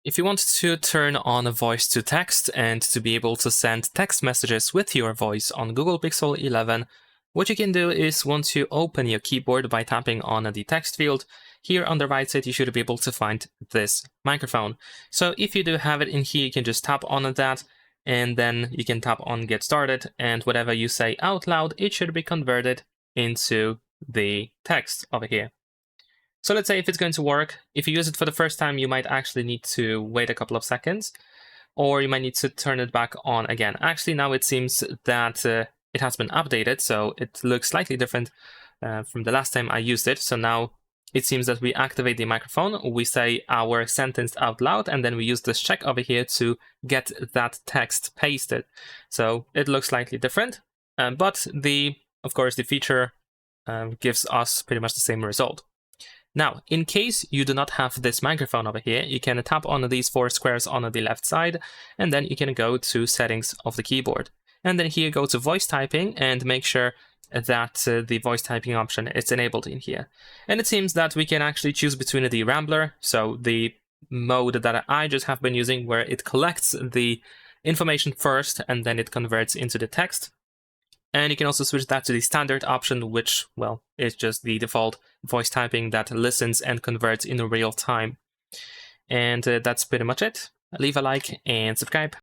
If you want to turn on a voice to text and to be able to send text messages with your voice on Google Pixel 11, what you can do is once you open your keyboard by tapping on the text field, here on the right side you should be able to find this microphone. So if you do have it in here, you can just tap on that, and then you can tap on Get Started, and whatever you say out loud, it should be converted into the text over here. So let's say if it's going to work, if you use it for the first time, you might actually need to wait a couple of seconds, or you might need to turn it back on again. Actually, now it seems that it has been updated, so it looks slightly different from the last time I used it. So now it seems that we activate the microphone, we say our sentence out loud, and then we use this check over here to get that text pasted. So it looks slightly different, but of course, the feature gives us pretty much the same result. Now, in case you do not have this microphone over here, you can tap on these 4 squares on the left side, and then you can go to settings of the keyboard. And then here go to voice typing and make sure that the voice typing option is enabled in here. And it seems that we can actually choose between the Rambler, so the mode that I just have been using, where it collects the information first and then it converts into the text. And you can also switch that to the standard option, which, well, is just the default voice typing that listens and converts in real time. And that's pretty much it. Leave a like and subscribe.